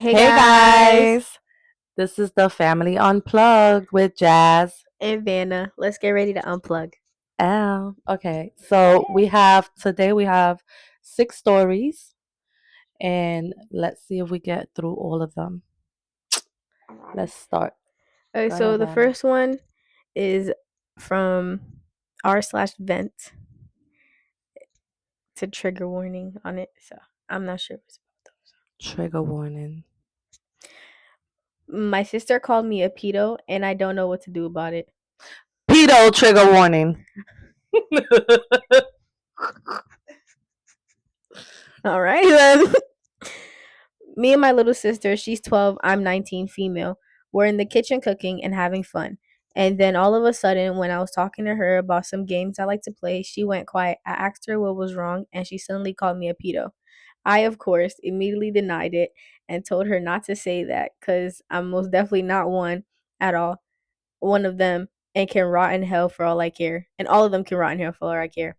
Hey Hey guys, guys, this is the Family Unplugged with Jazz. and Vanna. Let's get ready to unplug. Okay, so we have 6 stories, and let's see if we get through all of them. Let's start. Okay, Go so ahead, the Vanna. first one is from r/vent to trigger warning on it. So I'm not sure if it's about Trigger warning. those. My sister called me a pedo, and I don't know what to do about it. Pedo trigger warning. All right then. Me and my little sister, she's 12, I'm 19, female. We're in the kitchen cooking and having fun. And then all of a sudden, when I was talking to her about some games I like to play, she went quiet. I asked her what was wrong, and she suddenly called me a pedo. I, of course, immediately denied it and told her not to say that because I'm most definitely not one at all, one of them, and can rot in hell for all I care. And all of them can rot in hell for all I care,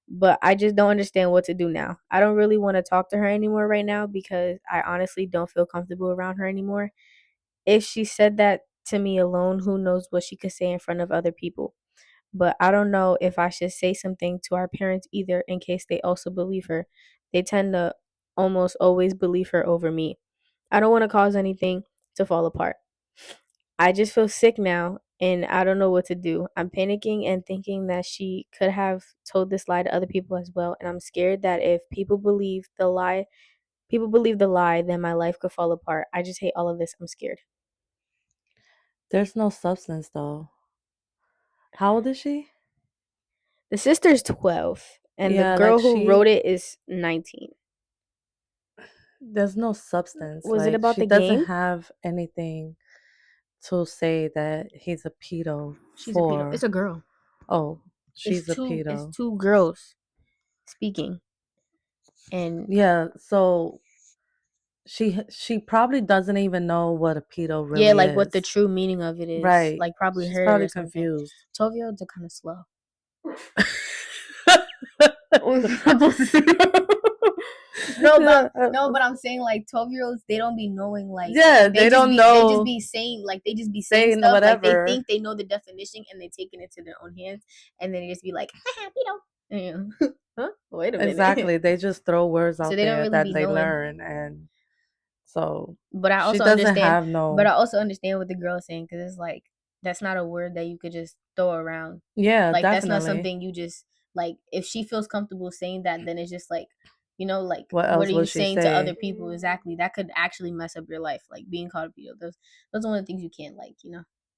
but I just don't understand what to do now. I don't really want to talk to her anymore right now because I honestly don't feel comfortable around her anymore. If she said that to me alone, who knows what she could say in front of other people. But I don't know if I should say something to our parents either in case they also believe her. They tend to almost always believe her over me. I don't want to cause anything to fall apart. I just feel sick now and I don't know what to do. I'm panicking and thinking that she could have told this lie to other people as well. And I'm scared that if people believe the lie, then my life could fall apart. I just hate all of this. I'm scared. There's no substance though. How old is she? The sister's 12 and the Yeah, like girl who wrote it is 19. there's no substance. Was it Like about she the doesn't game? have anything to say that he's a pedo She's a pedo. It's for. a girl. Oh, It's she's a two pedo. girls speaking. And Yeah, so she probably doesn't even know what a pedo yeah, really like what the is. true meaning of it is. Right. Like probably She's heard probably or something. confused. 12-year-olds are kind of slow. Yeah, No, but I'm saying like 12-year-olds, they don't be knowing like yeah, they don't they just know be saying like they just be saying saying stuff like they whatever. think they know the definition and they taking it to their own hands and then they just be like, you know, huh? Wait a minute. Exactly. They just throw words So out they don't there really that be they knowing. learn, and so But I she also doesn't understand. have But I no. also understand what the girl's saying because it's like that's not a word that you could just throw around. Yeah, Like that's not definitely. something you just like. If she feels comfortable saying that, then it's just like, like What what else are you would she saying to other say? people exactly? That could actually mess up your life. Like being called a pedo. Those are one of the things you can't like.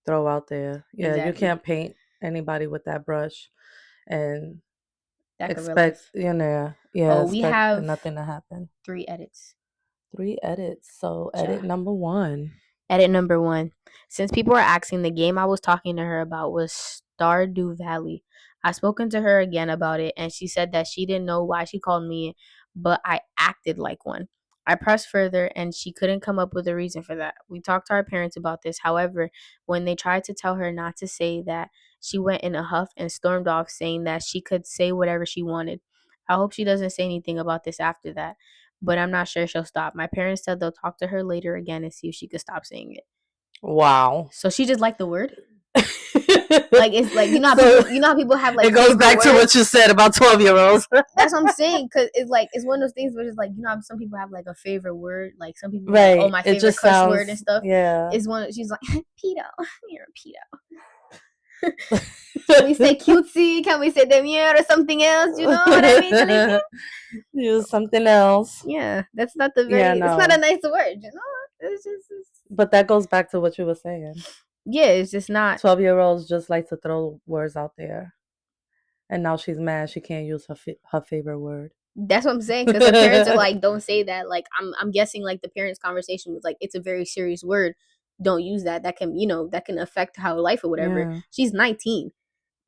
Throw out there. Yeah, you Exactly. can't paint anybody with that brush and That could real expect, life. yeah, Oh, we expect have nothing to happen. 3 edits. 3 edits. So edit Ja. number 1. Edit number 1. Since people are asking, the game I was talking to her about was Stardew Valley. I spoken to her again about it, and she said that she didn't know why she called me, but I acted like one. I pressed further, and she couldn't come up with a reason for that. We talked to our parents about this. However, when they tried to tell her not to say that, she went in a huff and stormed off, saying that she could say whatever she wanted. I hope she doesn't say anything about this after that, but I'm not sure she'll stop. My parents said they'll talk to her later again and see if she could stop saying it. Wow. So she just liked the word. Like it's like So how people have it like goes favorite back to what words. you said about 12-year-olds. That's what I'm saying because it's like it's one of those things where it's like how some people have like a favorite word. Like some people be like, oh, Right. my It favorite just cuss word and sounds, stuff. yeah. Is one she's like pedo. You're a pedo. Can we say cutesy? Can we say demure or something else? You know what I mean? Use something else. Yeah, that's Yeah, it's not a no. nice word. It's But that goes back to what you were saying. yeah, it's just not. 12-year-olds just like to throw words out there. And now she's mad she can't use her favorite word. That's what I'm saying because her parents are like, don't say that. Like I'm guessing like the parents' conversation was like, it's a very serious word. Don't use that. That can that can affect how life or whatever. Yeah. She's 19.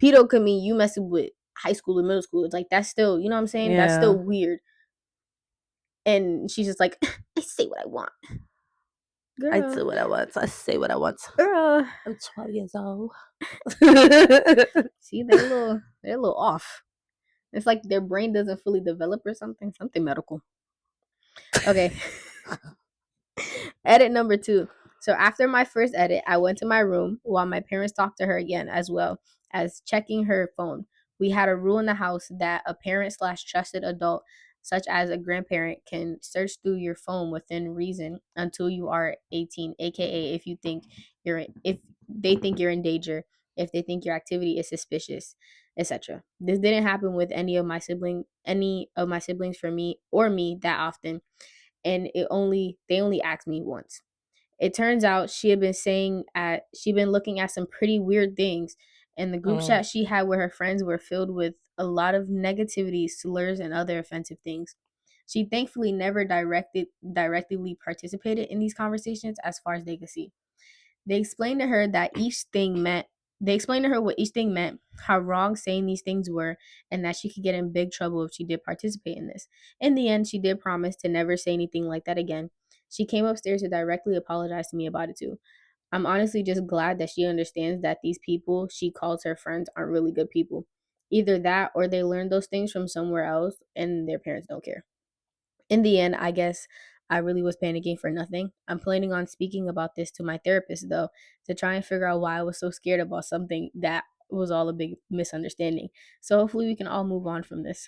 Pedo could mean you messing with high school or middle school. It's like that's still what I'm saying. That's Yeah. still weird. And she's just like, I say what I want, I girl. do what I want. I say what I want. Girl. I'm 12 years old. See, they're a little off. It's like their brain doesn't fully develop or something. Something medical. Okay. Edit number 2. So after my first edit, I went to my room while my parents talked to her again, as well as checking her phone. We had a rule in the house that a parent slash trusted adult, such as a grandparent, can search through your phone within reason until you are 18, aka if they think you're in danger, if they think your activity is suspicious, etc. This didn't happen with any of my siblings for me that often, and they only asked me once. It turns out she'd been looking at some pretty weird things, and the group Mm. chat she had with her friends were filled with a lot of negativity, slurs, and other offensive things. She thankfully never directly participated in these conversations as far as they could see. They explained to her that each thing meant they explained to her what each thing meant, how wrong saying these things were, and that she could get in big trouble if she did participate in this. In the end, she did promise to never say anything like that again. She came upstairs to directly apologize to me about it too. I'm honestly just glad that she understands that these people she calls her friends aren't really good people. Either that or they learned those things from somewhere else and their parents don't care. In the end, I guess I really was panicking for nothing. I'm planning on speaking about this to my therapist, though, to try and figure out why I was so scared about something that was all a big misunderstanding. So hopefully we can all move on from this.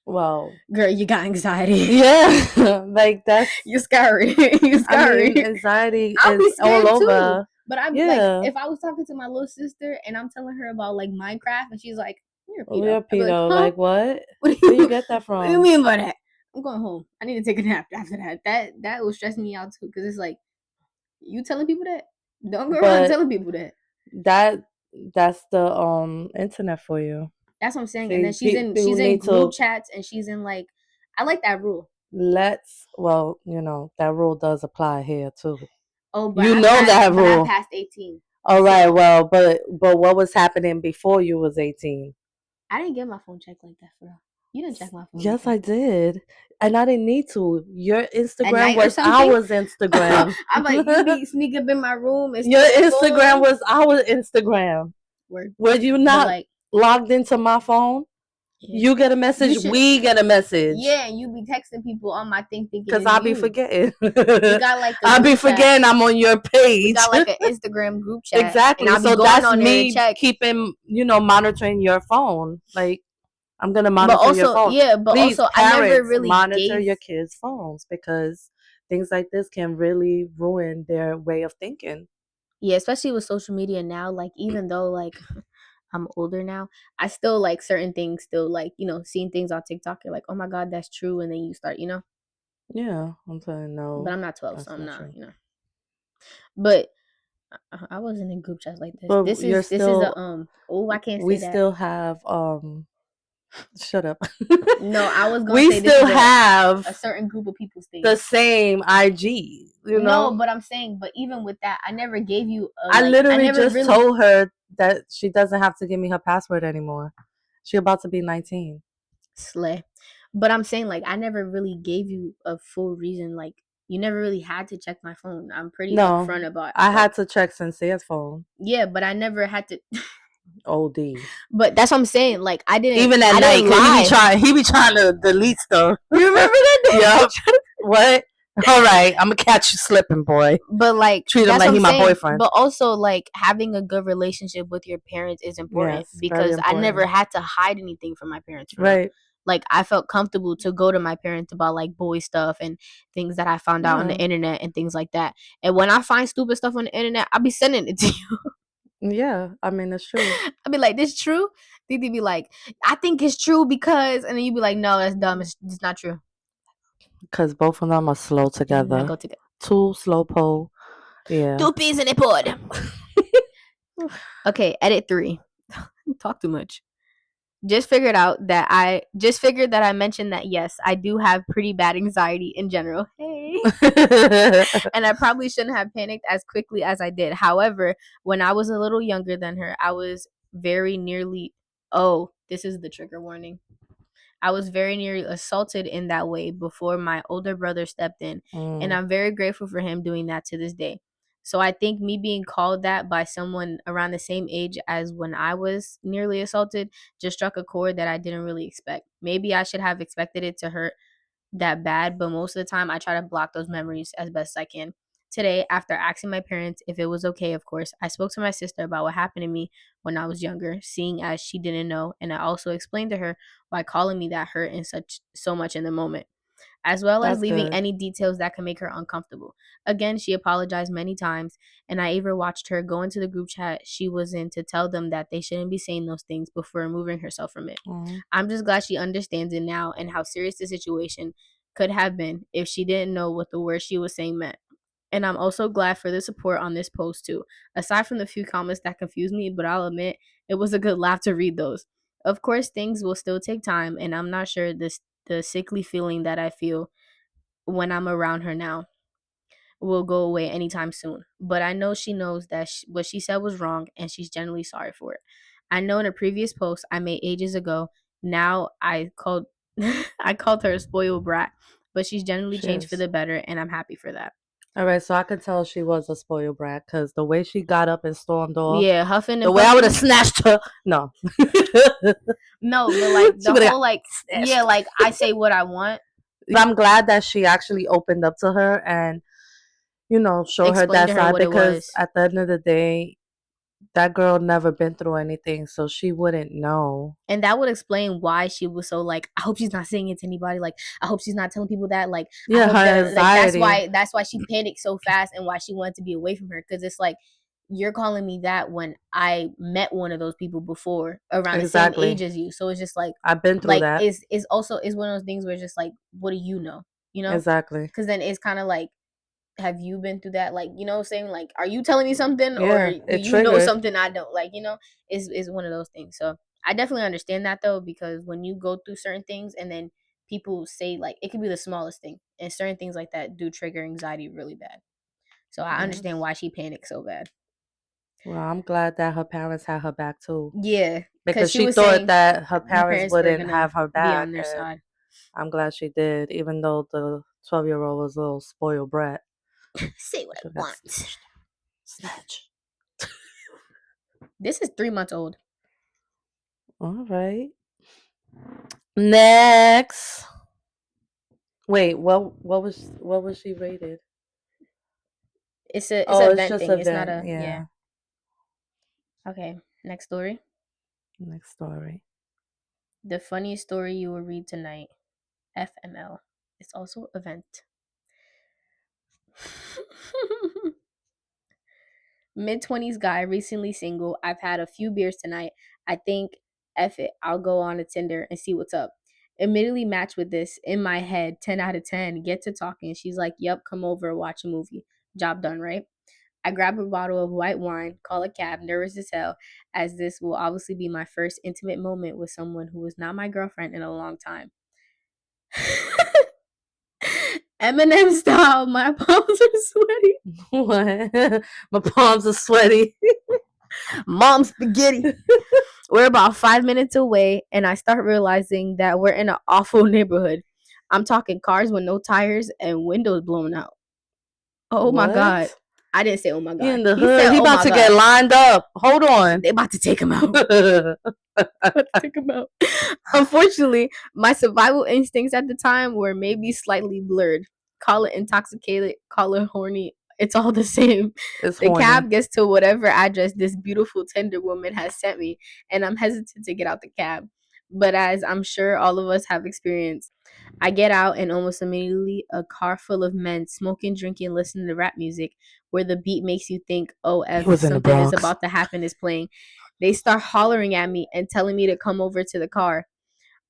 Well, Girl, you got anxiety. yeah, like that's. You're scary. You're scary. I mean, anxiety I'll be is scared all too. over. But I'm like, Yeah, if I was talking to my little sister and I'm telling her about like Minecraft and she's like, "You're a we pedo," are I'd be like, pedo. "Huh? Like what? What Where you get that what do you from? mean by that?" I'm going home. I need to take a nap after that. That will stress me out too because it's like you telling people that. Don't go around But telling people that. that that's the internet for you. That's what I'm saying. And then See, people she's in need group to chats and she's in like I like that rule. well, that rule does apply here too. Oh, You know that but I rule. passed 18. All right, So well, but what was happening before you was 18? I didn't get my phone checked like that for real. You didn't check my phone like Yes, that. I did. And I didn't need to. Your At Instagram night or was something. our Instagram. I'm like, you be sneak up in my room and Your steal my Instagram phone. was our Instagram. Word. Were you But not like, logged into my phone? yeah. You get a You message, should. we get a message. Yeah, you be texting people on my thing thinking Cause it's I'll be you. forgetting. We got like a I'll be group chat. forgetting I'm on your We page. got like an Instagram group chat, and Exactly. I'll be So going that's on there to me check. keeping, monitoring your phone. Like I'm gonna But monitor your also, phone. yeah, but Please, also, I never parents, really monitor gave. your kids' phones because things like this can really ruin their way of thinking. Yeah, especially with social media now. Like, even though like I'm older now, I still like certain things. Still like seeing things on TikTok. You're like, oh my god, that's true, and then you start. Yeah, I'm saying But no, I'm not 12, so that's I'm not not. true. But I wasn't in group chats like this. But This you're is this is a still, Oh, I can't we say that. still have shut up. No, I was gonna We say this still is a have certain group of people's thing. the same IG, No, but I'm saying, but even with that, I never gave you I I literally never just really told her that she doesn't have to give me her password anymore. She about to be 19. slay. But I'm saying like I never really gave you a full reason. Like you never really had to check my phone. I'm pretty No, upfront about I like had to check Sincere's phone. yeah, but I never had to. OD. But that's what I'm saying. Like Even at I night, didn't cause lie. he be trying to delete stuff. You remember that day? Yup. What? All right, I'm gonna catch you slipping, boy. But like Treat him that's like what he I'm my saying. boyfriend. But also like having a good relationship with your parents is important Yes, very because I never important. had to hide anything from my parents for real. Right. Like I felt comfortable to go to my parents about like boy stuff and things that I found out on the Yeah. internet and things like that. And when I find stupid stuff on the internet, I'll be sending it to you. Yeah, I mean it's true. I'll be like, "This true?" Didi be like, "I think it's true because," and then you be like, "No, that's dumb. It's not true." Cause both of them are slow They do not together. go together. Two slow pole. Yeah. Two peas in a pod. Okay, edit 3. Talk too much. Just figured that I mentioned that yes, I do have pretty bad anxiety in general. Hey. And I probably shouldn't have panicked as quickly as I did. However, when I was a little younger than her, I was very nearly this is the trigger warning. I was very nearly assaulted in that way before my older brother stepped in, and I'm very grateful for him doing that to this day. So I think me being called that by someone around the same age as when I was nearly assaulted just struck a chord that I didn't really expect. Maybe I should have expected it to hurt that bad, but most of the time I try to block those memories as best I can. Today, after asking my parents if it was okay, of course, I spoke to my sister about what happened to me when I was younger, seeing as she didn't know, and I also explained to her why calling me that hurt and such so much in the moment, as well as That's leaving good. any details that can make her uncomfortable. Again, she apologized many times, and I even watched her go into the group chat she was in to tell them that they shouldn't be saying those things before removing herself from it. Mm. I'm just glad she understands it now and how serious the situation could have been if she didn't know what the words she was saying meant. And I'm also glad for the support on this post too. Aside from the few comments that confused me, but I'll admit it was a good laugh to read those. Of course, things will still take time, and I'm not sure the sickly feeling that I feel when I'm around her now will go away anytime soon. But I know she knows that what she said was wrong, and she's genuinely sorry for it. I know in a previous post I made ages ago, now I called I called her a spoiled brat, but she's genuinely changed for Cheers. the better, and I'm happy for that. All right, so I could tell she was a spoiled brat because the way she got up and stormed off, Yeah, huffing the and way I would have puffing. snatched her. No. No, but like She the would have whole got like yeah, snatched. like I say what I want, I'm glad that she actually opened up to her and, show her explain that to her side what it because was. at the end of the day, that girl never been through anything, so she wouldn't know. And that would explain why she was so like, I hope she's not saying it to anybody. Like, I hope she's not telling people that. Like, I Yeah, hope her that like anxiety. that's why she panicked so fast and why she wanted to be away from her. Cause it's like you're calling me that when I met one of those people before around the same age Exactly. as you. So it's just I've been through that. is also is one of those things where it's just like, what do you know? You know? Exactly. Cause then it's kind of like, have you been through that? Like, you know, saying like, are you telling me something or Yeah, do it you know triggered. something I don't? Like, is one of those things. So I definitely understand that though, because when you go through certain things and then people say like it could be the smallest thing, and certain things like that do trigger anxiety really bad. So I understand Yes. why she panicked so bad. Well, I'm glad that her parents had her back too. Yeah, because Because she she was thought saying that her her parents parents were wouldn't gonna have her be back, on their and side. I'm glad she did, even though the 12-year-old was a little spoiled brat. Say what I She got want. snatched. Snatch. This is 3 months old. All right. Next. Wait, what was she rated? It's a Oh, it's vent just thing. a It's not vent. a yeah. Yeah. Okay, next story. Next story. The funniest story you will read tonight. FML. It's also event. Mid-20s guy, recently single. I've had a few beers tonight. I think, F it, I'll go on a Tinder and see what's up. Immediately match with this. In my head, 10 out of 10. Get to talking. She's like, yep, come over, watch a movie. Job done, right? I grab a bottle of white wine, call a cab, nervous as hell, as this will obviously be my first intimate moment with someone who was not my girlfriend in a long time. Eminem style, my palms are sweaty. What? My palms are sweaty. Mom spaghetti. We're about 5 minutes away, and I start realizing that we're in an awful neighborhood. I'm talking cars with no tires and windows blown out. Oh my God. What? I didn't say, oh my He God. in the He hood. said, He oh about my to get God. lined up. Hold on. They about to take him out. Take him out. Unfortunately, my survival instincts at the time were maybe slightly blurred. Call it intoxicated, call it horny. It's all the same. It's The horny. cab gets to whatever address this beautiful tender woman has sent me, and I'm hesitant to get out the cab. But as I'm sure all of us have experienced, I get out and almost immediately a car full of men smoking, drinking, listening to rap music where the beat makes you think, oh, He F, was in the something is Bronx. about to happen is playing. They start hollering at me and telling me to come over to the car.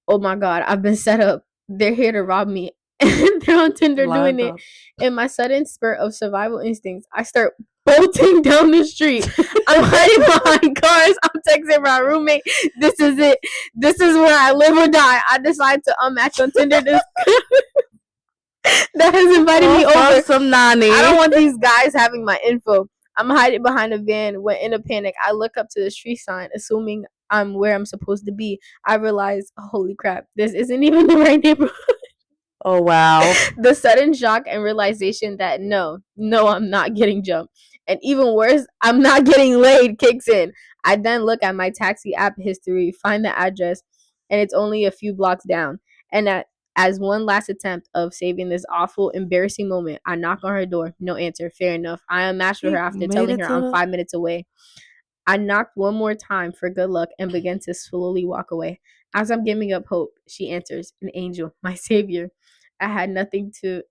Oh my God, I've been set up. They're here to rob me. And they're on Tinder doing Lined it. up. In my sudden spurt of survival instincts, I start bolting down the street. I'm hiding behind cars. I'm texting my roommate. This is it. This is where I live or die. I decide to unmatch on Tinder this that has invited me Off of over. some I don't nanny. want these guys having my info. I'm hiding behind a van when in a panic I look up to the street sign, assuming I'm where I'm supposed to be. I realize, holy crap, this isn't even the right neighborhood. Oh, wow. The sudden shock and realization that no, I'm not getting jumped. And even worse, I'm not getting laid kicks in. I then look at my taxi app history, find the address, and it's only a few blocks down. And As one last attempt of saving this awful, embarrassing moment, I knock on her door. No answer. Fair enough. I unmatched with her after Made telling it her I'm to 5 minutes away. I knocked one more time for good luck and began to slowly walk away. As I'm giving up hope, she answers, "An angel, my savior." I had nothing to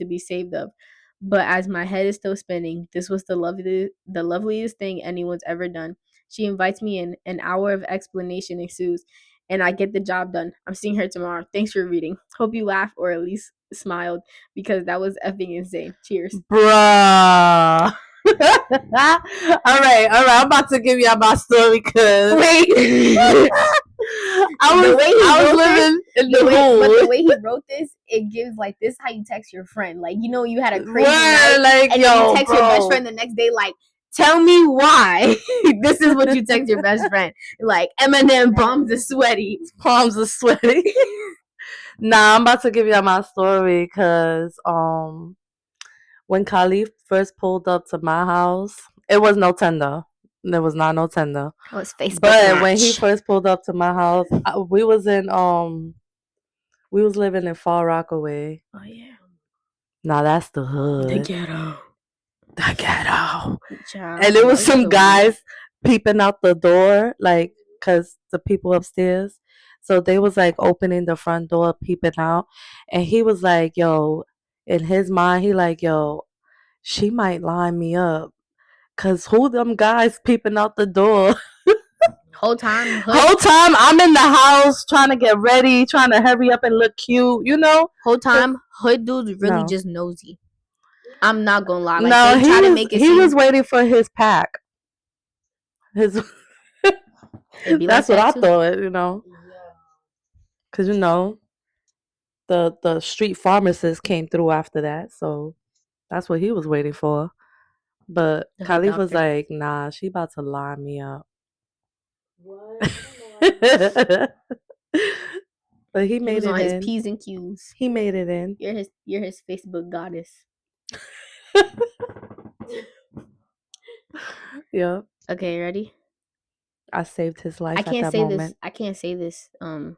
be saved of. But as my head is still spinning, this was the loveliest thing anyone's ever done. She invites me in. An hour of explanation ensues, and I get the job done. I'm seeing her tomorrow. Thanks for reading. Hope you laughed or at least smiled because that was effing insane. Cheers. bruh. All right. I'm about to give y'all my story because Wait. I was living in the hood. But the way he wrote this, it gives like this how you text your friend. Like, you know, you had a crazy night, like, and then you text your best friend the next day, like, tell me why. This is what you text your best friend. Like, Eminem palms are sweaty. Palms are sweaty. Nah, I'm about to give y'all my story because when Khalif first pulled up to my house, it was no tender. There was not no tender. Oh, it's Facebook. But when he first pulled up to my house, we was living in Far Rockaway. Oh yeah. Now that's the hood. The ghetto. Child, and I there was love some guys peeping out the door, like, cause the people upstairs. So they was like opening the front door, peeping out, and he was like, "Yo," in his mind, he like, "Yo, she might line me up, cause who them guys peeping out the door?" Whole time I'm in the house trying to get ready, trying to hurry up and look cute, you know. Whole time, hood dude's really just nosy. I'm not gonna lie. Like, no, they try to make it he was waiting for his pack. His that's what I thought, you know. Cause you know, the street pharmacist came through after that, so that's what he was waiting for. But Khalif was like, "Nah, she about to line me up." What? But he made it on in. His P's and Q's. He made it in. You're his Facebook goddess. Yeah. Okay, ready? I saved his life. I can't say this. I can't say this. Well,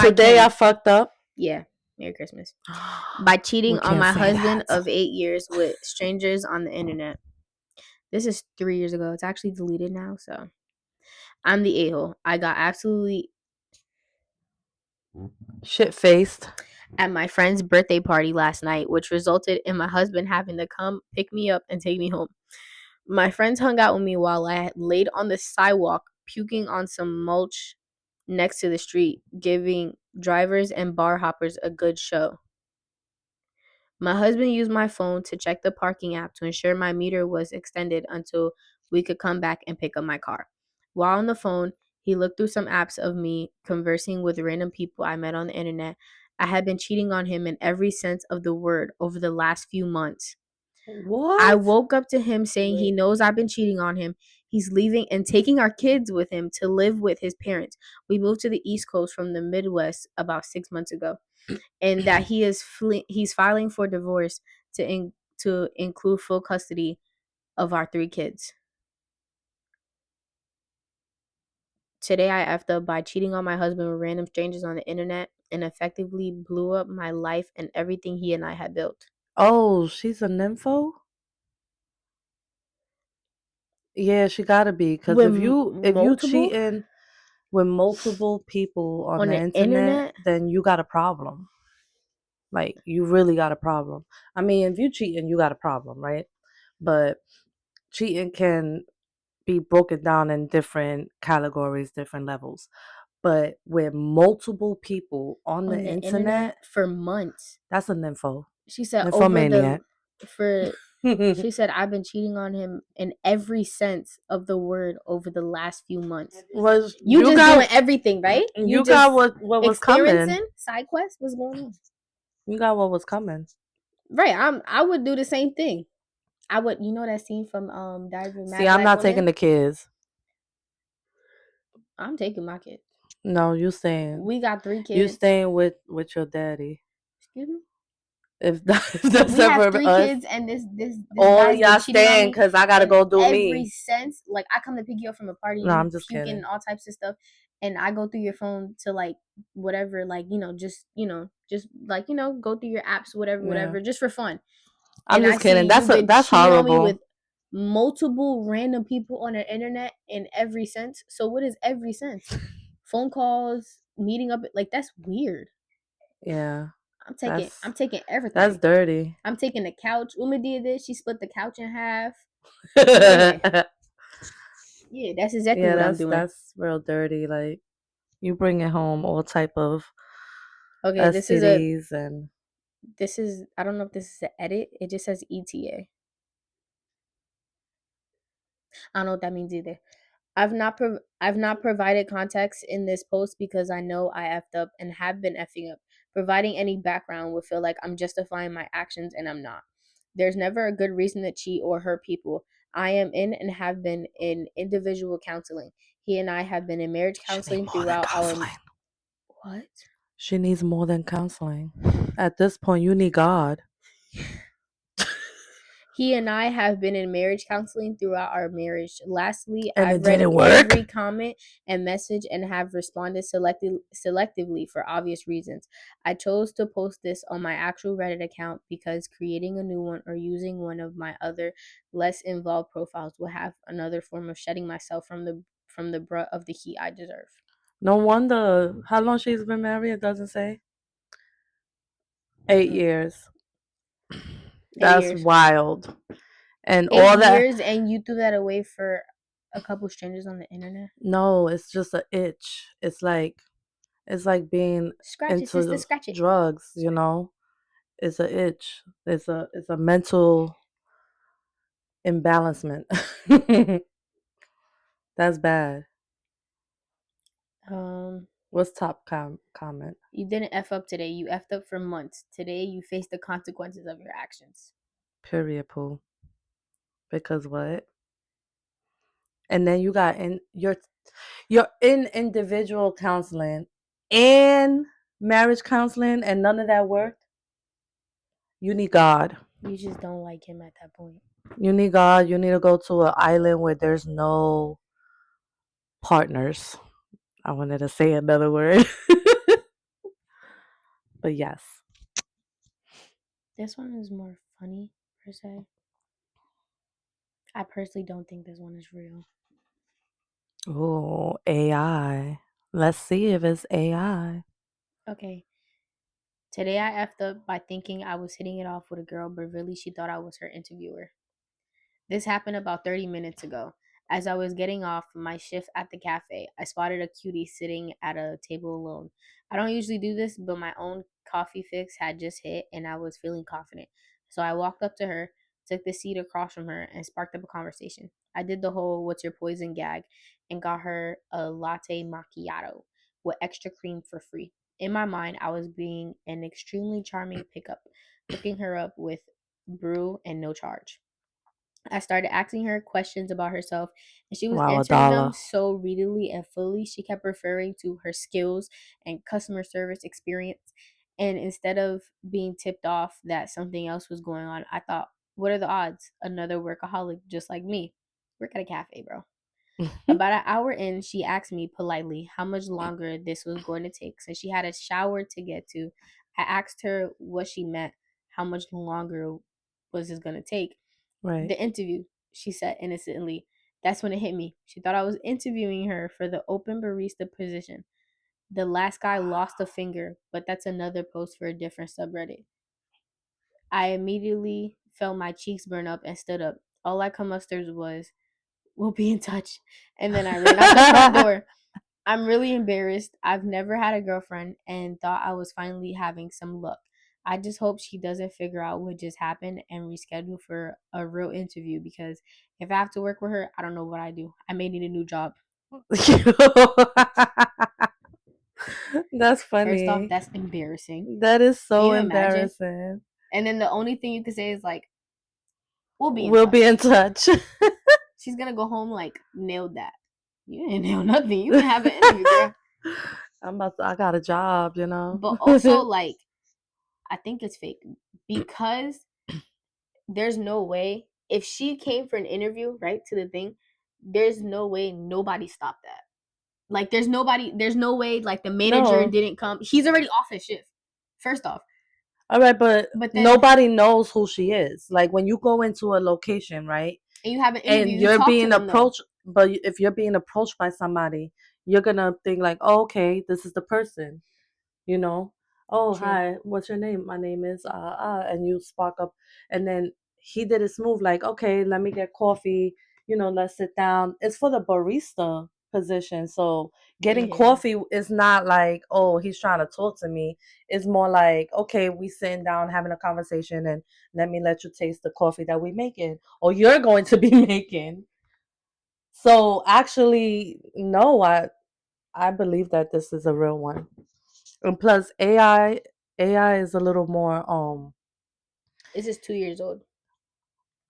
today I fucked up. Yeah. Merry Christmas. By cheating on my husband of 8 years with strangers on the internet. This is 3 years ago. It's actually deleted now, so I'm the a-hole. I got absolutely shit-faced at my friend's birthday party last night, which resulted in my husband having to come pick me up and take me home. My friends hung out with me while I laid on the sidewalk, puking on some mulch next to the street, giving drivers and bar hoppers a good show. My husband used my phone to check the parking app to ensure my meter was extended until we could come back and pick up my car. While on the phone, he looked through some apps of me conversing with random people I met on the internet. I had been cheating on him in every sense of the word over the last few months. What? I woke up to him saying he knows I've been cheating on him. He's leaving and taking our kids with him to live with his parents. We moved to the East Coast from the Midwest about 6 months ago, and that he's filing for divorce to include full custody of our 3 kids. Today I effed up by cheating on my husband with random strangers on the internet and effectively blew up my life and everything he and I had built. Oh, she's a nympho? Yeah, she gotta be, because if you cheating with multiple people on the internet, then you got a problem. Like, you really got a problem. I mean, if you cheating, you got a problem, right? But cheating can be broken down in different categories, different levels. But with multiple people on the internet for months, that's a nympho. She said nymphomaniac. She said I've been cheating on him in every sense of the word over the last few months. You just doing everything, right? You got what was coming. Side quest, what's going on? You got what was coming. Right. I would do the same thing. I would, you know that scene from Diary of See, I'm not taking the kids. I'm taking my kids. No, you staying. We got 3 kids. You staying with your daddy. Excuse me? If that's we have 3 kids and this all y'all staying because I gotta go do every sense. Like, I come to pick you up from a party, no, I'm just puking kidding. and all types of stuff, and I go through your phone to like whatever, like just like go through your apps, whatever, just for fun. I'm And I just see kidding. you've been That's cheating on me horrible. with multiple random people on the internet in every sense. So what is every sense? Phone calls, meeting up, like that's weird. Yeah. I'm taking That's everything. dirty. I'm taking the couch. Uma did this. She split the couch in half. Yeah. Yeah, that's exactly Yeah, what I'm doing. that's real dirty. Like you bringing home all type of Okay, STDs and I don't know if this is an edit. It just says ETA. I don't know what that means either. I've not provided context in this post because I know I effed up and have been effing up. Providing any background would feel like I'm justifying my actions and I'm not. There's never a good reason to cheat or hurt people. I am in and have been in individual counseling. He and I have been in marriage counseling throughout our what? She needs more than counseling. At this point, you need God. He and I have been in marriage counseling throughout our marriage. Lastly, And I've it read didn't work. every comment and message and have responded selectively for obvious reasons. I chose to post this on my actual Reddit account because creating a new one or using one of my other less involved profiles will have another form of shedding myself from the brunt of the heat I deserve. No wonder. How long she's been married? It doesn't say. 8 years. That's wild. And 8 years, and you threw that away for a couple strangers on the internet? No, it's just an itch. It's like being Scratch it, sister, into scratch it. drugs. It's an itch. It's a mental imbalancement. That's bad. What's top comment? You didn't F up today. You effed up for months. Today you face the consequences of your actions. Period, Pooh. Because what? And then you got you're in individual counseling and marriage counseling, and none of that worked. You need God. You just don't like him at that point. You need God. You need to go to an island where there's no partners. I wanted to say another word. But yes. This one is more funny, per se. I personally don't think this one is real. Oh, AI. Let's see if it's AI. Okay. Today I effed up by thinking I was hitting it off with a girl, but really she thought I was her interviewer. This happened about 30 minutes ago. As I was getting off my shift at the cafe, I spotted a cutie sitting at a table alone. I don't usually do this, but my own coffee fix had just hit and I was feeling confident. So I walked up to her, took the seat across from her, and sparked up a conversation. I did the whole "what's your poison" gag and got her a latte macchiato with extra cream for free. In my mind, I was being an extremely charming pickup, hooking her up with brew and no charge. I started asking her questions about herself, and she was Wow, answering them $1. so readily and fully. She kept referring to her skills and customer service experience. And instead of being tipped off that something else was going on, I thought, what are the odds? Another workaholic just like me. Work at a cafe, bro. About an hour in, she asked me politely how much longer this was going to take since she had a shower to get to. I asked her what she meant, how much longer was this going to take. Right. The interview, she said innocently. That's when it hit me. She thought I was interviewing her for the open barista position. The last guy lost a finger, but that's another post for a different subreddit. I immediately felt my cheeks burn up and stood up. All I could muster was, "We'll be in touch." And then I ran out the front door. I'm really embarrassed. I've never had a girlfriend and thought I was finally having some luck. I just hope she doesn't figure out what just happened and reschedule for a real interview, because if I have to work with her, I don't know what I do. I may need a new job. That's funny. First off, that's embarrassing. That is so embarrassing. Imagine? And then the only thing you can say is like, we'll be in touch. She's gonna go home like, nailed that. You didn't nail nothing. You can have an interview, girl. I got a job, But also, like, I think it's fake because there's no way, if she came for an interview, right, to the thing, there's no way nobody stopped that. Like, there's nobody. There's no way. Like, the manager No. didn't come. He's already off his shift. First off. All right, but then nobody knows who she is. Like when you go into a location, right? And you have an interview. And You you're talk to being them though. approached, but if you're being approached by somebody, you're gonna think like, oh, okay, this is the person, you know. Oh, True. hi, what's your name? My name is and you spark up, and then he did his move like, okay, let me get coffee, let's sit down. It's for the barista position, so getting coffee is not like, oh, he's trying to talk to me. It's more like, okay, we sitting down having a conversation, and let me let you taste the coffee that we're making or you're going to be making. So actually, no, I believe that this is a real one. And plus AI is a little more This is 2 years old.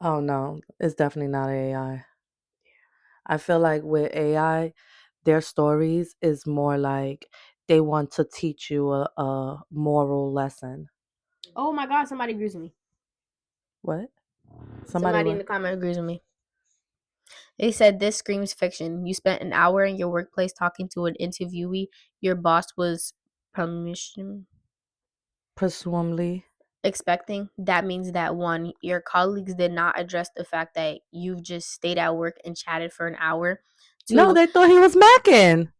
oh no, it's definitely not AI. I feel like with AI, their stories is more like they want to teach you a moral lesson. Oh my god, somebody agrees with me. What? Somebody in What? the comment agrees with me. They said this screams fiction. You spent an hour in your workplace talking to an interviewee your boss was permission Presumably. expecting. That means that one, your colleagues did not address the fact that you've just stayed at work and chatted for an hour. No, Two, they thought he was macking.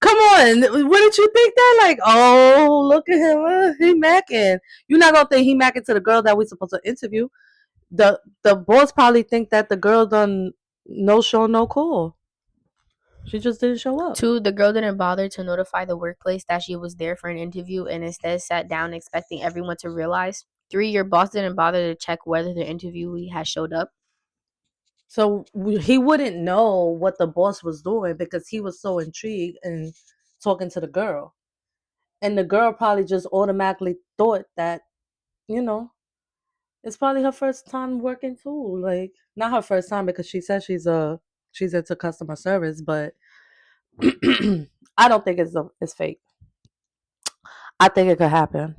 Come on, what did you think that? Like, oh, look at him, he macking. You're not gonna think he macking to the girl that we supposed to interview. The boss probably think that the girl done no show no call. She just didn't show up. two, the girl didn't bother to notify the workplace that she was there for an interview and instead sat down expecting everyone to realize. Three, your boss didn't bother to check whether the interviewee had showed up. So he wouldn't know what the boss was doing because he was so intrigued and talking to the girl. And the girl probably just automatically thought that, you know, it's probably her first time working too. Like not her first time because she says she's into customer service, but I don't think it's fake. I think it could happen.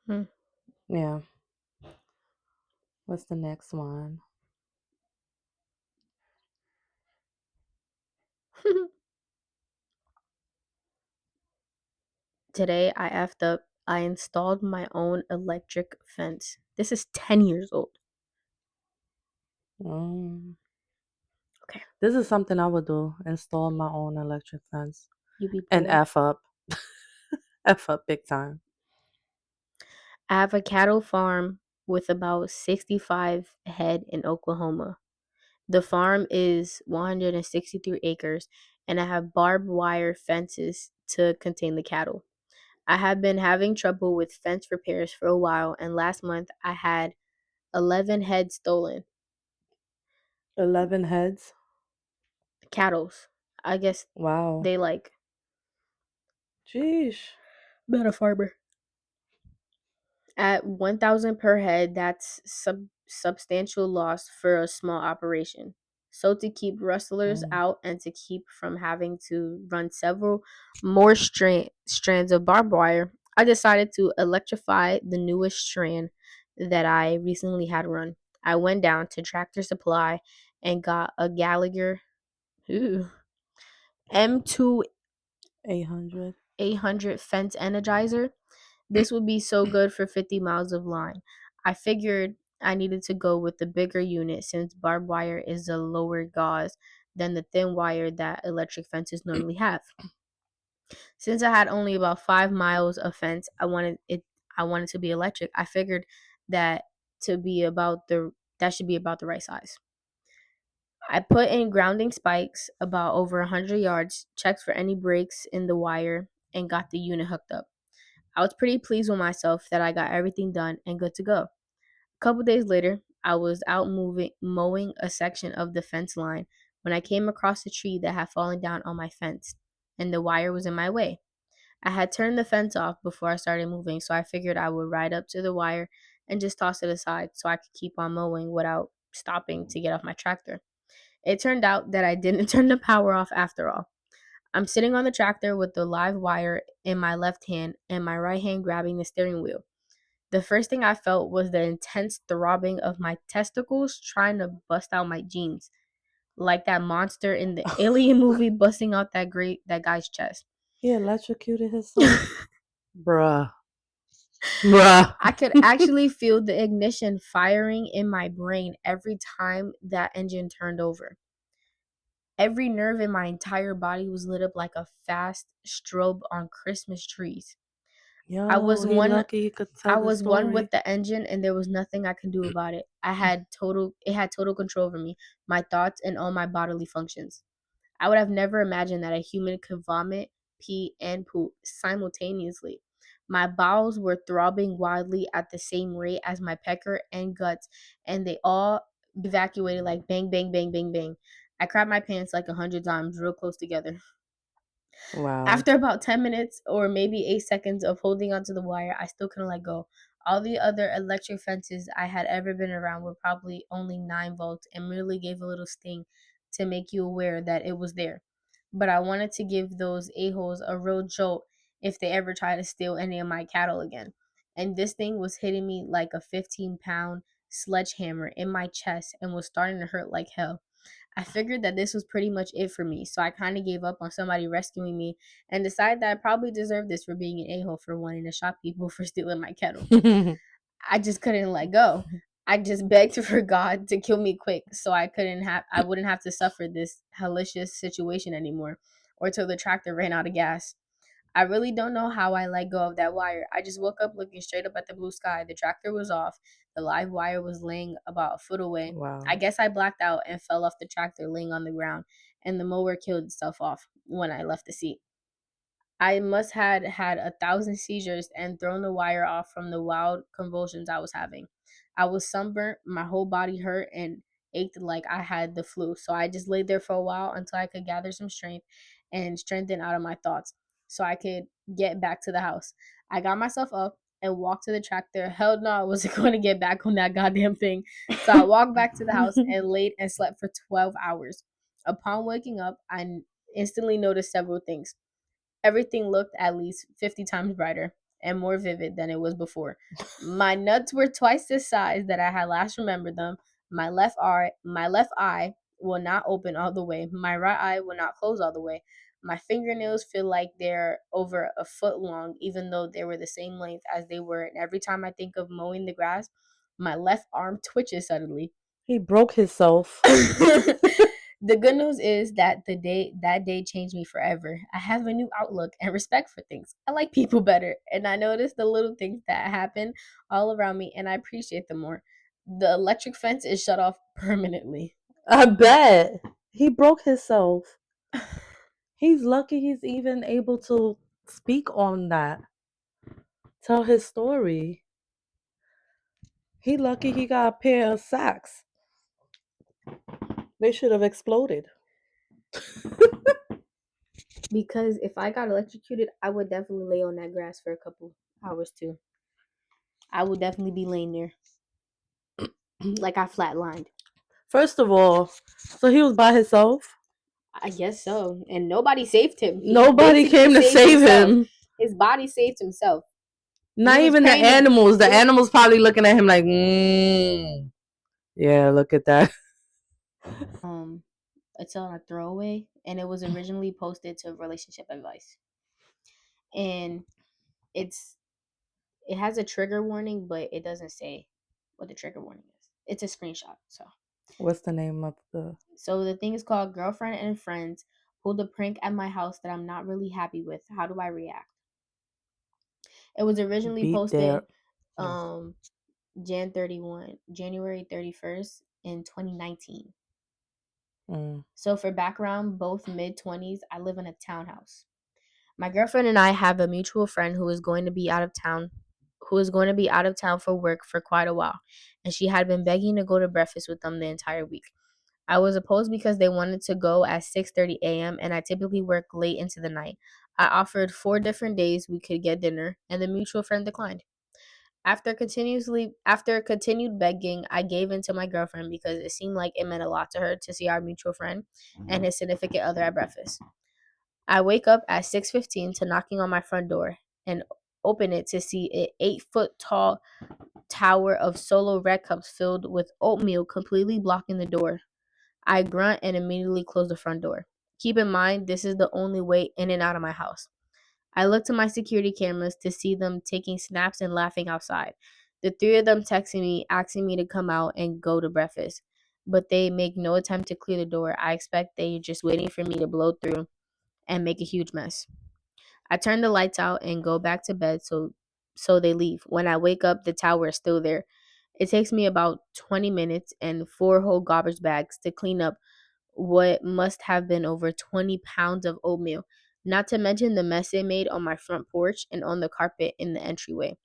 Hmm. Yeah. What's the next one? Today I effed up. I installed my own electric fence. This is 10 years old. Mm. Okay. This is something I would do. Install my own electric fence. You be And bored. F up. F up big time. I have a cattle farm with about 65 head in Oklahoma. The farm is 163 acres and I have barbed wire fences to contain the cattle. I have been having trouble with fence repairs for a while and last month I had 11 head stolen. 11 heads. Cattles. I guess Wow. they like Jeez. been a farmer. At 1,000 per head, that's substantial loss for a small operation. So to keep rustlers Mm. out and to keep from having to run several more strands of barbed wire, I decided to electrify the newest strand that I recently had run. I went down to Tractor Supply and got a Gallagher M2 800. 800 fence energizer. This would be so good for 50 miles of line. I figured I needed to go with the bigger unit since barbed wire is a lower gauze than the thin wire that electric fences normally have. Since I had only about 5 miles of fence, I wanted to be electric. I figured that to be about the that should be about the right size. I put in grounding spikes about over 100 yards, checked for any breaks in the wire, and got the unit hooked up. I was pretty pleased with myself that I got everything done and good to go. A couple days later, I was out mowing a section of the fence line when I came across a tree that had fallen down on my fence, and the wire was in my way. I had turned the fence off before I started moving, so I figured I would ride up to the wire and just toss it aside so I could keep on mowing without stopping to get off my tractor. It turned out that I didn't turn the power off after all. I'm sitting on the tractor with the live wire in my left hand and my right hand grabbing the steering wheel. The first thing I felt was the intense throbbing of my testicles trying to bust out my jeans. like that monster in the Alien movie busting out that guy's chest. He electrocuted himself? Bruh. Bruh. I could actually feel the ignition firing in my brain every time that engine turned over. Every nerve in my entire body was lit up like a fast strobe on Christmas trees. I Yo, was he one lucky he could I tell the was one with story. the engine and there was nothing I could do about it. It had total control over me, my thoughts and all my bodily functions. I would have never imagined that a human could vomit, pee, and poop simultaneously. My bowels were throbbing wildly at the same rate as my pecker and guts, and they all evacuated like bang, bang, bang, bang, bang. I crapped my pants like 100 times, real close together. Wow. After about 10 minutes or maybe 8 seconds of holding onto the wire, I still couldn't let go. All the other electric fences I had ever been around were probably only 9 volts and merely gave a little sting to make you aware that it was there. But I wanted to give those a-holes a real jolt if they ever try to steal any of my cattle again. And this thing was hitting me like a 15-pound sledgehammer in my chest and was starting to hurt like hell. I figured that this was pretty much it for me, so I kind of gave up on somebody rescuing me and decided that I probably deserved this for being an a-hole for wanting to shock people for stealing my kettle. I just couldn't let go. I just begged for God to kill me quick so I wouldn't have to suffer this hellacious situation anymore or till the tractor ran out of gas. I really don't know how I let go of that wire. I just woke up looking straight up at the blue sky. The tractor was off. The live wire was laying about a foot away. I Wow. guess I blacked out and fell off the tractor laying on the ground, and the mower killed itself off when I left the seat. I must had 1,000 seizures and thrown the wire off from the wild convulsions I was having. I was sunburnt, my whole body hurt and ached like I had the flu. So I just laid there for a while until I could gather some strength and strengthen out of my thoughts so I could get back to the house. I got myself up and walked to the tractor. Hell no, I wasn't going to get back on that goddamn thing. So I walked back to the house and laid and slept for 12 hours. Upon waking up, I instantly noticed several things. Everything looked at least 50 times brighter and more vivid than it was before. My nuts were twice the size that I had last remembered them. My left eye will not open all the way. My right eye will not close all the way. My fingernails feel like they're over a foot long, even though they were the same length as they were. And every time I think of mowing the grass, my left arm twitches suddenly. He broke himself. The good news is that that day changed me forever. I have a new outlook and respect for things. I like people better, and I notice the little things that happen all around me, and I appreciate them more. The electric fence is shut off permanently. I bet. He broke himself. He's lucky he's even able to speak on that. Tell his story. He lucky he got a pair of socks. They should have exploded. Because if I got electrocuted, I would definitely lay on that grass for a couple hours too. I would definitely be laying there like I flatlined. First of all, so he was by himself. I guess so. And nobody saved him. He Nobody basically came to saved save himself. him. His body saved himself. He Not was even the praying to animals. The he was animals probably looking at him like, yeah, look at that. it's on a throwaway and it was originally posted to relationship advice. And it's it has a trigger warning, but it doesn't say what the trigger warning is. It's a screenshot. What's the name of the So the thing is called Girlfriend and Friends pulled a prank at my house that I'm not really happy with. How do I react? It was originally beat there? posted um January 31st in 2019. Mm. So for background, both mid 20s, I live in a townhouse. My girlfriend and I have a mutual friend who is going to be out of town for work for quite a while, and she had been begging to go to breakfast with them the entire week. I was opposed because they wanted to go at 6:30 a.m. and I typically work late into the night. I offered 4 different days we could get dinner, and the mutual friend declined. After continued begging, I gave in to my girlfriend because it seemed like it meant a lot to her to see our mutual friend and his significant other at breakfast. I wake up at 6:15 to knocking on my front door and open it to see an 8-foot tall tower of solo red cups filled with oatmeal completely blocking the door. I grunt and immediately close the front door. Keep in mind, this is the only way in and out of my house. I look to my security cameras to see them taking snaps and laughing outside. The three of them texting me, asking me to come out and go to breakfast. But they make no attempt to clear the door. I expect they're just waiting for me to blow through and make a huge mess. I turn the lights out and go back to bed so they leave. When I wake up, the tower is still there. It takes me about 20 minutes and four whole garbage bags to clean up what must have been over 20 pounds of oatmeal, not to mention the mess it made on my front porch and on the carpet in the entryway.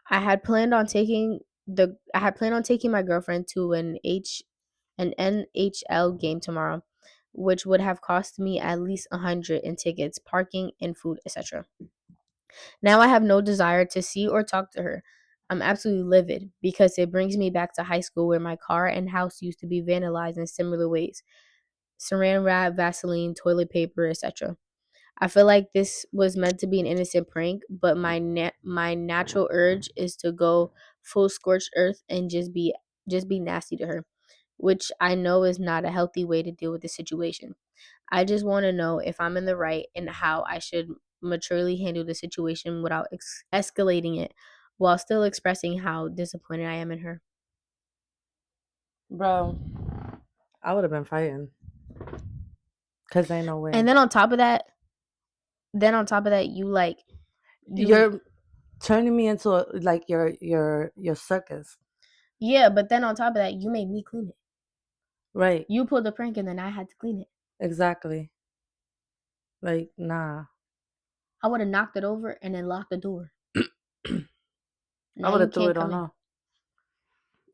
I had planned on taking my girlfriend to an NHL game tomorrow, which would have cost me at least 100 in tickets, parking, and food, etc. Now I have no desire to see or talk to her. I'm absolutely livid because it brings me back to high school where my car and house used to be vandalized in similar ways. Saran wrap, Vaseline, toilet paper, etc. I feel like this was meant to be an innocent prank, but my natural urge is to go full scorched earth and just be nasty to her, which I know is not a healthy way to deal with the situation. I just want to know if I'm in the right and how I should maturely handle the situation without escalating it while still expressing how disappointed I am in her. Bro, I would have been fighting. Cause ain't no way. And then on top of that, you You're turning me into like your circus. yeah, but then on top of that, you made me clean it. Right. You pulled the prank and then I had to clean it. Exactly. Like, nah. I would have knocked it over and then locked the door. I Now would you have threw can't it come on in. her.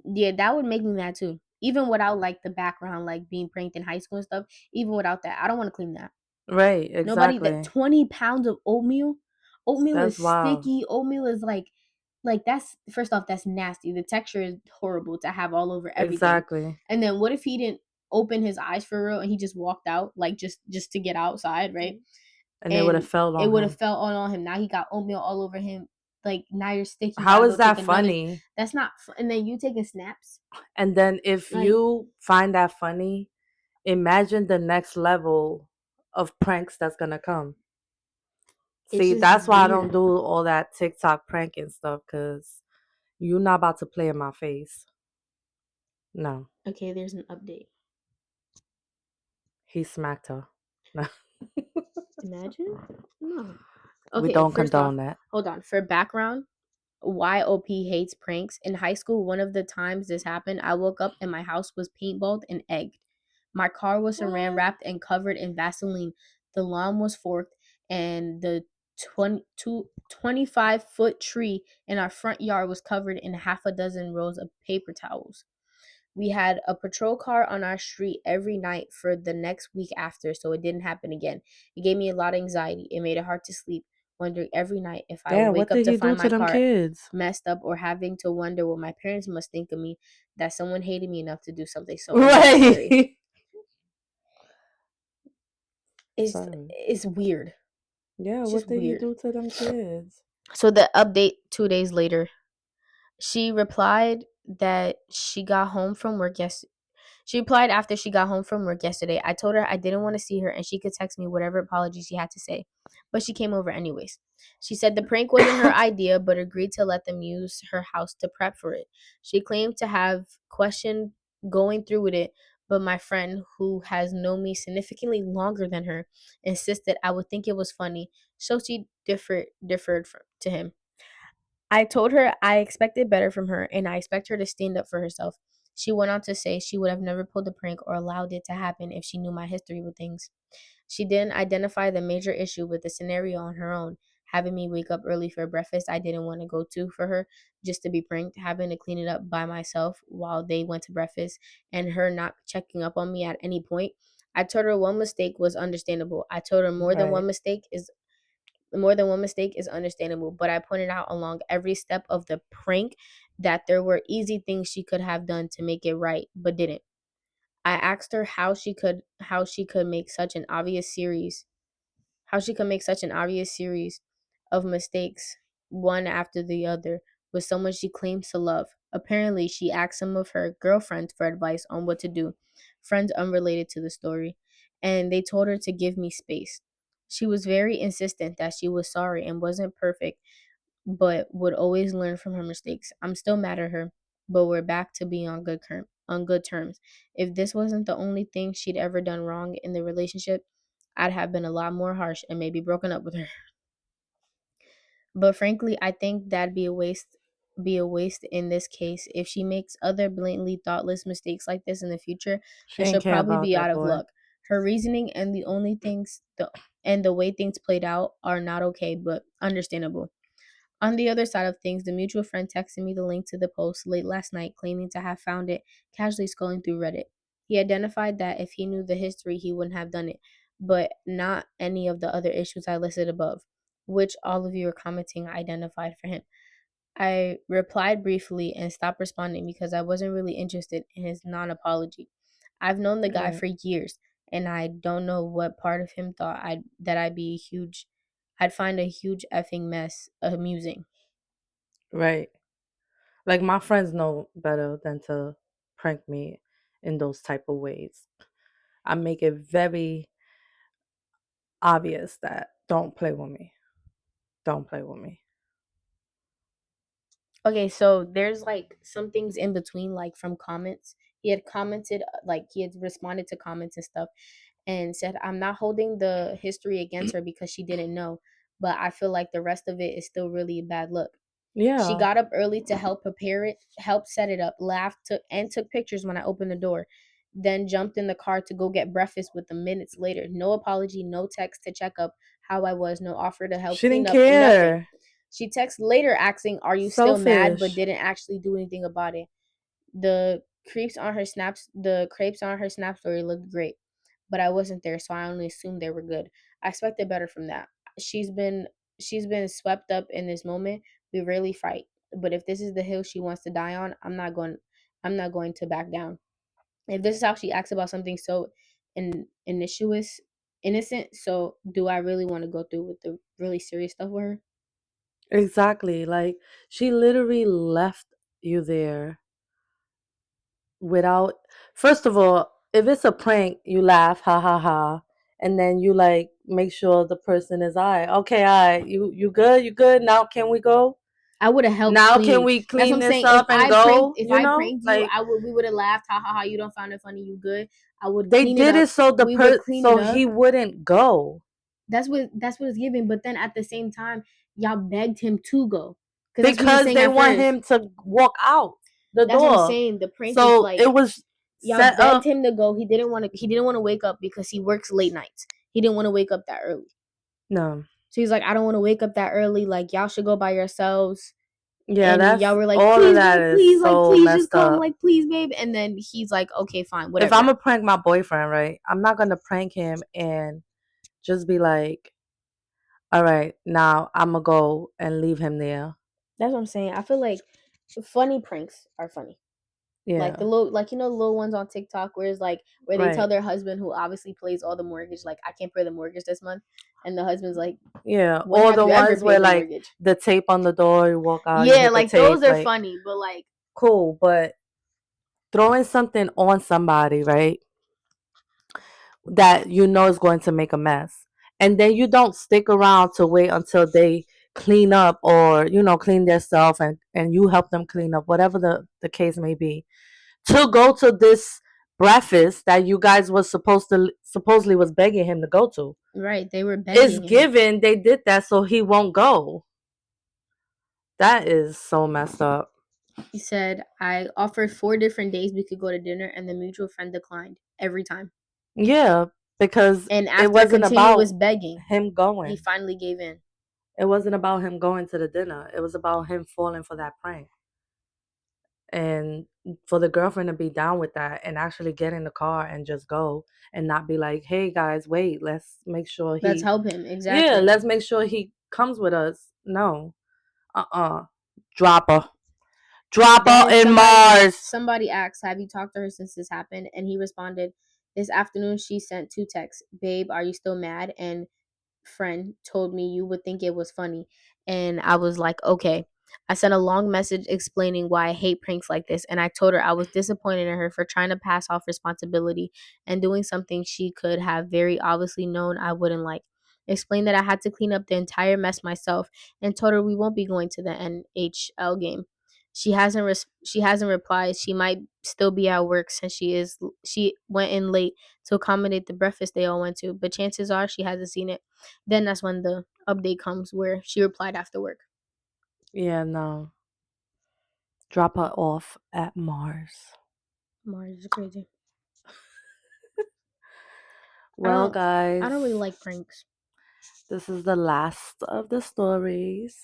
Yeah, that would make me mad too. Even without like the background, like being pranked in high school and stuff. Even without that, I don't want to clean that. Right, Nobody that exactly. 20 pounds of oatmeal. Oatmeal That's is wild. sticky. Oatmeal is like that's first off, that's nasty. The texture is horrible to have all over everything. Exactly. And then what if he didn't open his eyes for real and he just walked out like just to get outside, right? And they would have And fell it on would have him. fell on him. Now he got oatmeal all over him. Like now you're sticky. You How gotta is go take that another. funny? That's not. And then you taking snaps. And then if Like you find that funny, imagine the next level of pranks that's gonna come. it's See, just that's why I don't weird. do all that TikTok pranking stuff, because you're not about to play in my face. No. Okay, there's an update. He smacked her. No. Imagine. No. We Okay, don't first off, condone that. hold on. For background, YOP hates pranks. In high school, one of the times this happened, I woke up and my house was paintballed and egged. My car was saran What? wrapped and covered in Vaseline. The lawn was forked, and the 25-foot tree in our front yard was covered in half a dozen rows of paper towels. We had a patrol car on our street every night for the next week after, so it didn't happen again. It gave me a lot of anxiety. It made it hard to sleep, wondering every night if I would Damn, what wake up did to he do find to my them car kids? messed up or having to wonder what my parents must think of me, that someone hated me enough to do something so unnecessary. Right. It's Sorry. it's weird. Yeah, It's what just did he weird. do to them kids? So the update 2 days later, she replied that she got home from work yesterday. She replied after she got home from work yesterday. I told her I didn't want to see her and she could text me whatever apology she had to say. But she came over anyways. She said the prank wasn't her idea, but agreed to let them use her house to prep for it. She claimed to have questioned going through with it, but my friend, who has known me significantly longer than her, insisted I would think it was funny, so she deferred to him. I told her I expected better from her and I expect her to stand up for herself. She went on to say she would have never pulled a prank or allowed it to happen if she knew my history with things. She didn't identify the major issue with the scenario on her own, having me wake up early for breakfast I didn't want to go to for her just to be pranked, having to clean it up by myself while they went to breakfast, and her not checking up on me at any point. I told her one mistake was understandable. I told her Right. more than one mistake is understandable, but I pointed out along every step of the prank that there were easy things she could have done to make it right, but didn't. I asked her how she could make such an obvious series of mistakes, one after the other, with someone she claims to love. Apparently, she asked some of her girlfriends for advice on what to do. friends unrelated to the story, and they told her to give me space. She was very insistent that she was sorry and wasn't perfect, but would always learn from her mistakes. I'm still mad at her, but we're back to being on good terms. If this wasn't the only thing she'd ever done wrong in the relationship, I'd have been a lot more harsh and maybe broken up with her. But frankly, I think that'd be a waste in this case. If she makes other blatantly thoughtless mistakes like this in the future, She then ain't she'll care probably about be that out of boy. luck. Her reasoning and the way things played out are not okay, but understandable. On the other side of things, the mutual friend texted me the link to the post late last night, claiming to have found it casually scrolling through Reddit. He identified that if he knew the history, he wouldn't have done it, but not any of the other issues I listed above, which all of you are commenting identified for him. I replied briefly and stopped responding because I wasn't really interested in his non apology. I've known the guy Right. for years, and I don't know what part of him thought I'd find a huge effing mess amusing. Right. Like my friends know better than to prank me in those type of ways. I make it very obvious that don't play with me. Don't play with me. Okay, so there's like some things in between, like from comments. He had commented, like he had responded to comments and stuff, and said, I'm not holding the history against her because she didn't know, but I feel like the rest of it is still really a bad look. She Yeah. got up early to help prepare it, help set it up, laughed, and took pictures when I opened the door. Then jumped in the car to go get breakfast with them minutes later. No apology, no text to check up how I was, no offer to help She clean didn't up, nothing. care. She texted later asking, Are you still mad? But Selfish. didn't actually do anything about it. The crepes on her snap story looked great, but I wasn't there, so I only assumed they were good. I expected better from that. She's been she's been swept up in this moment. We rarely fight, but if this is the hill she wants to die on, I'm not going to back down. If this is how she acts about something so innocuous, innocent, so do I really want to go through with the really serious stuff with her? Exactly. Like she literally left you there without, first of all, if it's a prank, you laugh, ha ha ha. And then you like make sure the person is okay, you good, you good. Now can we go? I would have helped Now can clean. we That's what clean I'm this saying. If up and I pranked, go? if You I know? pranked you, Like we would have laughed. Ha ha ha! You don't find it funny. You good? I would they clean it did up. it so We would clean it so up. he wouldn't go. That's what it's giving. But then at the same time, y'all begged him to go because that's what he was Because saying they at want first. him to walk out the That's what I'm door. saying. The prank is So like it was y'all set begged up. him to go. He didn't want to. He didn't want to wake up because he works late nights. He didn't want to wake up that early. No. So he's like, I don't want to wake up that early. Like y'all should go by yourselves. Yeah, And y'all that's were like, all of please, that babe, is please, like, so please just messed come, up. like, please, babe. And then he's like, okay, fine, If I'm whatever. gonna prank my boyfriend, right, I'm not gonna prank him and just be like, all right, now I'm gonna go and leave him there. That's what I'm saying. I feel like funny pranks are funny. Like the Yeah, little, like the little ones on TikTok where it's like where they tell right. their husband who obviously pays all the mortgage, like I can't pay the mortgage this month, and the husband's like, Yeah, when or have the you ever ones where paid the like mortgage? the tape on the door, you walk out, you Yeah, hit the like tape, those are like funny, but like cool, but throwing something on somebody, right, that you know is going to make a mess. And then you don't stick around to wait until they clean up or, clean their stuff and you help them clean up, whatever the case may be. To go to this breakfast that you guys was supposedly was begging him to go to. right, they were It's begging him. given they did that so he won't go. That is so messed up. He said, I offered 4 different days we could go to dinner, and the mutual friend declined every time. Yeah, because And it after wasn't continuous about begging, him he going. finally gave in. It wasn't about him going to the dinner. It was about him falling for that prank. And for the girlfriend to be down with that and actually get in the car and just go and not be like, hey guys, wait, let's make sure Let's he, help him. yeah, Exactly. let's make sure he comes with us. No, drop her. Drop her Then in somebody Mars. somebody asked, have you talked to her since this happened? And he responded, this afternoon she sent 2 texts. Babe, are you still mad? And friend told me you would think it was funny. And I was like, okay. I sent a long message explaining why I hate pranks like this, and I told her I was disappointed in her for trying to pass off responsibility and doing something she could have very obviously known I wouldn't like. Explained that I had to clean up the entire mess myself, and told her we won't be going to the NHL game. She hasn't replied. She might still be at work since she went in late to accommodate the breakfast they all went to, but chances are she hasn't seen it. Then that's when the update comes where she replied after work. Yeah, no. Drop her off at Mars. Mars is crazy. Well, guys, I don't really like pranks. This is the last of the stories.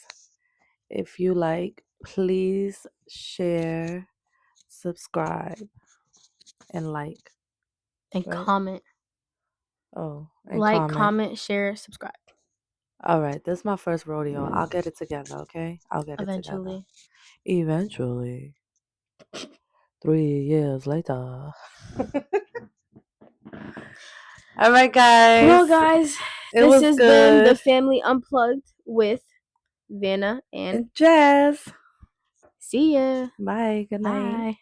If you like, please share, subscribe, and like. And Right? comment. Oh, and Like, comment. comment, share, subscribe. All right, this is my first rodeo. I'll get it together, okay? I'll get it together. Eventually. 3 years later. All right, guys. Well, guys, this has been the Family Unplugged with Vanna and Jazz. see ya. Bye. Good night. Bye.